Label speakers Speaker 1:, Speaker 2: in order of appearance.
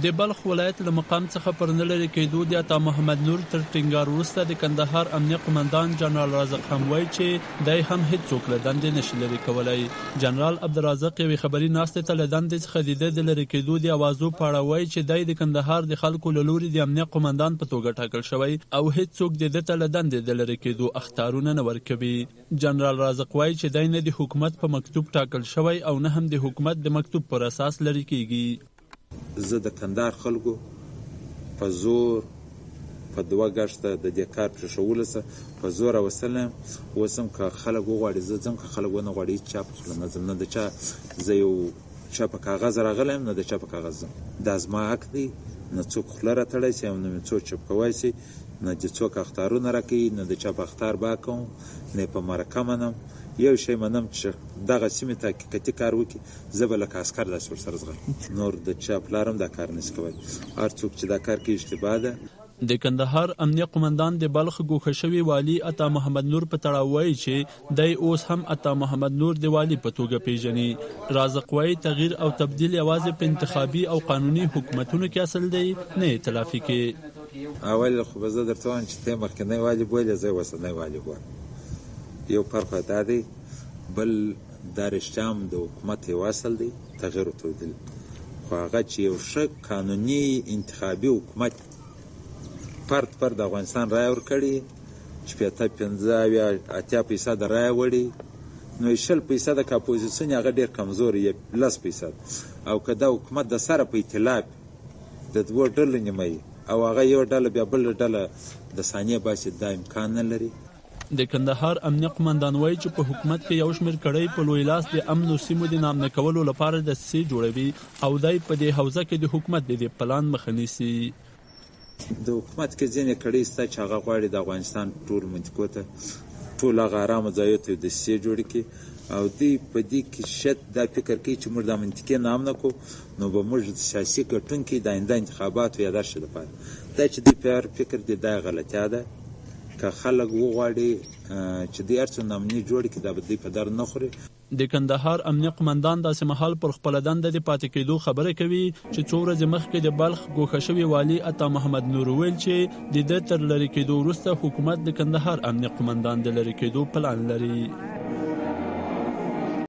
Speaker 1: د بلخ ولایت له مقام څخه پر نه لرې کېدو د عطا محمد نور تر ټینګار وروسته د کندهار امنیه قومندان جنرال رازق هم وایي چې دی هم هیڅوک له دندې نشي لرې کولی. جنرال عبدالرازق یوې خبري ناستې ته له دندې څخه د ده د لرې کېدو د اوازو په اړه وایي چې دی د کندهار د خلکو له لوري د امنیه قومندان په توګه ټاکل شوی او هیڅوک د ده ته له دندې د لرې کېدو اخطارونه نه ورکوي. جنرال رازق وایي چې دی نه د حکومت په مکتوب ټاکل شوی او نه هم د حکومت د مکتوب پر اساس لرې کېږي.
Speaker 2: زه د کندهار خلکو په زور په دوه ګشته د دې کار پرېښولو سره په زور راوستلم. اوس هم که خلک وغواړي زه ځم، که خلک ونه غواړي هېڅ چا په خوله نه ځم. نه د چا زه یو چا په کاغذ راغلی یم، نه د چا په کاغذ ځم. دا زما حق دی، نه څوک خوله راتړی شي او نه مې څوک چپ کوی شي، نه د څوک اخطارونه راکوي، نه د چا په اخطار با کوم، نه په مرکه منم. یو شی منم چې دغه سیمې ته حقیقتي کار وکړي، زه به لکه عسکر داسې ورسره ځغلم. نور د چا پلار هم دا کار نشي کوی. هر څوک چې دا کار کوي اشتباه ده.
Speaker 1: د کندهار امنیه قومندان د بلخ ګوښه شوي والي عطا محمد نور په تړاو وایي چې دی اوس هم عطا محمد نور د والي په توګه پیژني. رازق وایي تغییر او تبدیل یوازې په انتخابي او قانوني حکومتونو کې اصل دی، نه ائتلافي کې.
Speaker 2: اول خو به زه درته وایم چې ته مخکینی والي بولې، زه اوسنی والي بولم. یو فرق دا دی، بل دا رښتیا هم د حکومت یو اصل دی، تغییر او تبدیل. خو هغه چې یو ښه قانوني انتخابي حکومت فرد د افغانستان رایه ورکړي، 85-80% رایه وړي، نو 20% که اپوزیسیون هغه ډېر کمزور یې 10%. او که دا حکومت د سره په ائتلاف د دوه ډلو نیمه او هغه یو ډله بیا بل ډله د ثانیې باسي، دا امکان نه لري.
Speaker 1: د کندهار امنیه قومندان وایي چې په حکومت کې یو شمېر کړۍ په لوی لاس د امن او سیمو د نامنه کولو لپاره دسیسې جوړوي او دی په دې حوزه کې د حکومت د دې پلان مخه نیسي.
Speaker 2: د حکومت کې ځینې کړۍ شته چې هغه غواړي د افغانستان ټول منطقو ته ټول هغه ارامه ځایو ته دسیسې جوړې کړي او دوی په دې کې شت دا فکر کوي چې موږ د منطقې نامنه کړو نو به موږ د سیاسي ګټونکي د آینده انتخاباتو یا داسې لپاره دا چې دوی فکر دی دا غلطیا ده. که خلک وغواړي چې دوی هر څه نامنې جوړ کړي دا به دوی په در نه خوري.
Speaker 1: د کندهار امنیه قومندان داسې مهال پر خپله دنده د پاتې کېدو خبره کوي چې څو ورځې مخکې د بلخ ګوښه شوي والي عطا محمد نور ویل چې د ده تر لرې کېدو وروسته حکومت د کندهار امنیه قومندان د لرې کېدو پلان لري.